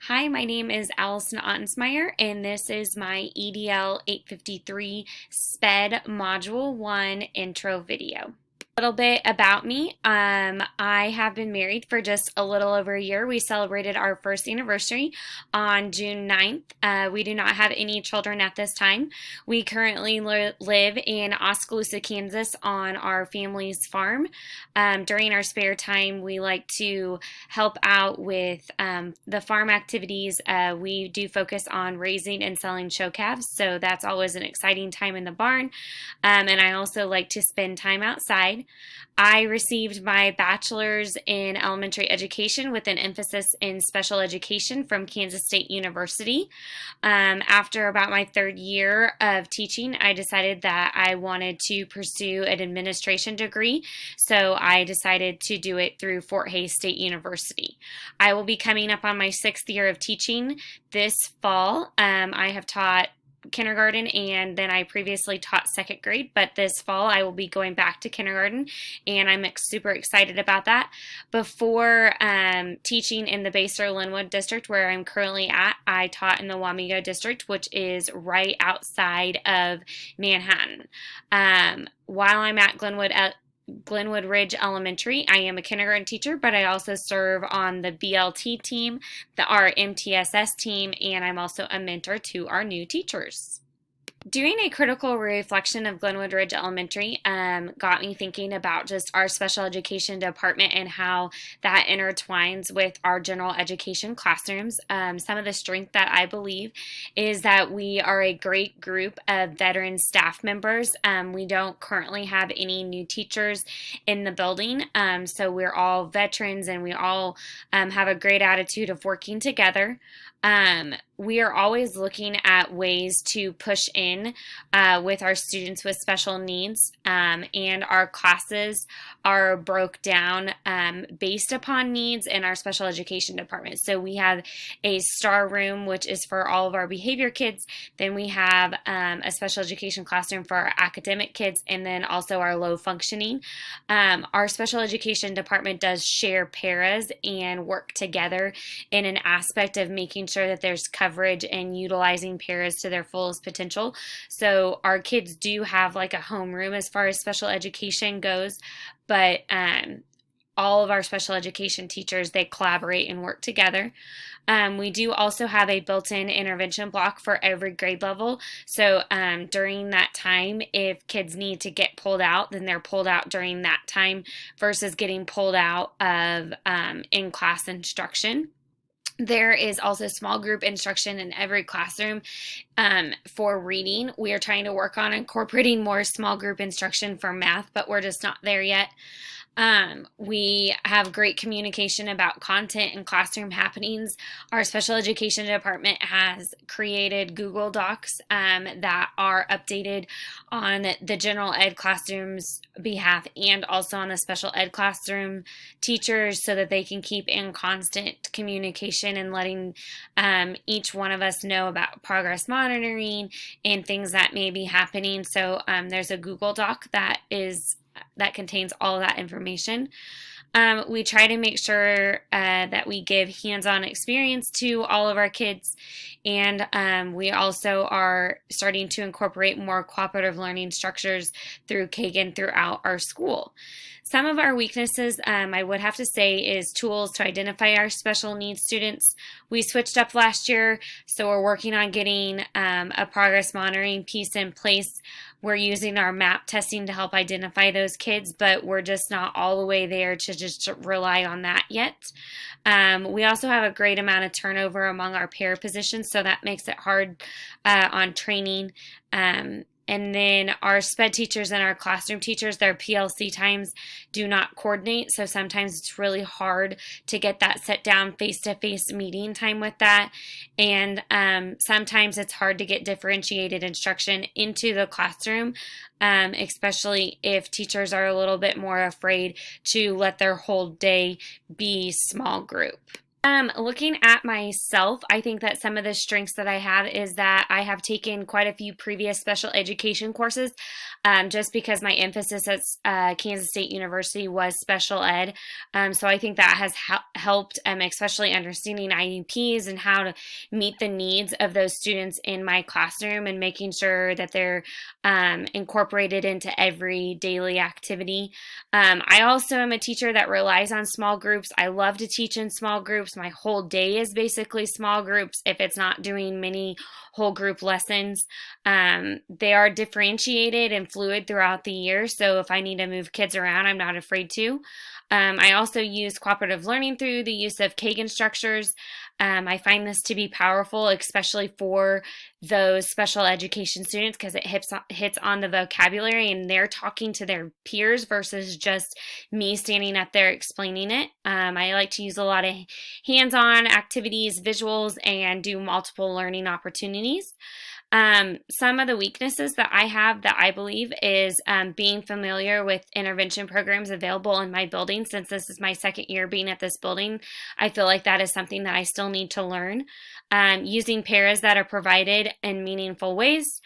Hi, my name is Allison Ottensmeyer, and this is my EDL 853 SPED Module 1 intro video. A little bit about me. I have been married for just a little over a year. We celebrated our first anniversary on June 9th. We do not have any children at this time. We currently live in Oskaloosa, Kansas on our family's farm. During our spare time, we like to help out with the farm activities. We do focus on raising and selling show calves, so that's always an exciting time in the barn. And I also like to spend time outside. I received my bachelor's in elementary education with an emphasis in special education from Kansas State University. After about my third year of teaching, I decided that I wanted to pursue an administration degree, so I decided to do it through Fort Hays State University. I will be coming up on my 6th year of teaching this fall. I have taught kindergarten, and then I previously taught second grade, but this fall I will be going back to kindergarten, and I'm super excited about that. Before teaching in the Basehor-Linwood district where I'm currently at, I taught in the Wamego district, which is right outside of Manhattan. While I'm at Glenwood Ridge Elementary, I am a kindergarten teacher, but I also serve on the BLT team, our MTSS team, and I'm also a mentor to our new teachers. Doing a critical reflection of Glenwood Ridge Elementary got me thinking about just our special education department and how that intertwines with our general education classrooms. Some of the strength that I believe is that we are a great group of veteran staff members. We don't currently have any new teachers in the building, so we're all veterans and we all have a great attitude of working together. We are always looking at ways to push in with our students with special needs, and our classes are broke down based upon needs in our special education department. So we have a star room, which is for all of our behavior kids. Then we have a special education classroom for our academic kids, and then also our low functioning. Our special education department does share paras and work together in an aspect of making sure that there's coverage and utilizing paras to their fullest potential. So our kids do have like a homeroom as far as special education goes, but all of our special education teachers, they collaborate and work together. We do also have a built-in intervention block for every grade level. So during that time, if kids need to get pulled out, then they're pulled out during that time versus getting pulled out of in-class instruction. There is also small group instruction in every classroom for reading. We are trying to work on incorporating more small group instruction for math, but we're just not there yet. We have great communication about content and classroom happenings. Our special education department has created Google Docs that are updated on the general ed classroom's behalf and also on the special ed classroom teachers so that they can keep in constant communication and letting each one of us know about progress monitoring and things that may be happening. So there's a Google Doc that contains all of that information. We try to make sure that we give hands-on experience to all of our kids, and we also are starting to incorporate more cooperative learning structures through Kagan throughout our school. Some of our weaknesses, I would have to say, is tools to identify our special needs students. We switched up last year, so we're working on getting a progress monitoring piece in place. We're using our MAP testing to help identify those kids, but we're just not all the way there to just rely on that yet. We also have a great amount of turnover among our pair positions, so that makes it hard on training. And then our SPED teachers and our classroom teachers, their PLC times do not coordinate. So sometimes it's really hard to get that sit down face-to-face meeting time with that. And sometimes it's hard to get differentiated instruction into the classroom, especially if teachers are a little bit more afraid to let their whole day be small group. Looking at myself, I think that some of the strengths that I have is that I have taken quite a few previous special education courses, just because my emphasis at Kansas State University was special ed. So I think that has helped, especially understanding IEPs and how to meet the needs of those students in my classroom and making sure that they're incorporated into every daily activity. I also am a teacher that relies on small groups. I love to teach in small groups. My whole day is basically small groups if it's not doing many whole group lessons. They are differentiated and fluid throughout the year, so if I need to move kids around, I'm not afraid to. I also use cooperative learning through the use of Kagan structures. I find this to be powerful, especially for those special education students, because it hits on the vocabulary and they're talking to their peers versus just me standing up there explaining it. I like to use a lot of hands-on activities, visuals, and do multiple learning opportunities. Some of the weaknesses that I have that I believe is being familiar with intervention programs available in my building. Since this is my second year being at this building, I feel like that is something that I still need to learn. Using paras that are provided in meaningful ways.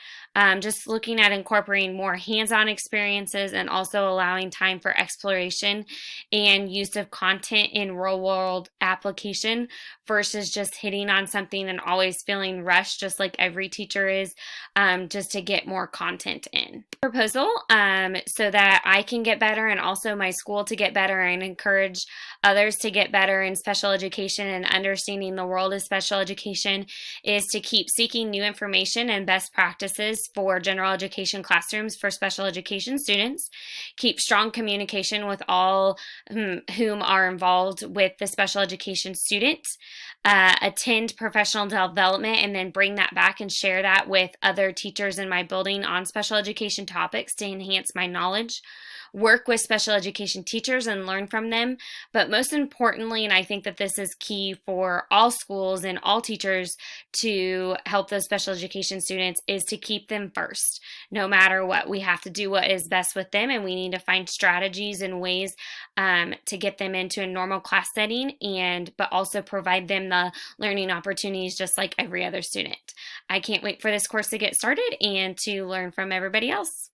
Just looking at incorporating more hands-on experiences and also allowing time for exploration and use of content in real-world application versus just hitting on something and always feeling rushed, just like every teacher is, just to get more content in. Proposal, so that I can get better and also my school to get better and encourage others to get better in special education and understanding the world of special education, is to keep seeking new information and best practices for general education classrooms for special education students, keep strong communication with all whom are involved with the special education student, attend professional development and then bring that back and share that with other teachers in my building on special education topics to enhance my knowledge, work with special education teachers and learn from them. But most importantly, and I think that this is key for all schools and all teachers to help those special education students, is to keep them first. No matter what, we have to do what is best with them, and we need to find strategies and ways to get them into a normal class setting, but also provide them the learning opportunities just like every other student. I can't wait for this course to get started and to learn from everybody else.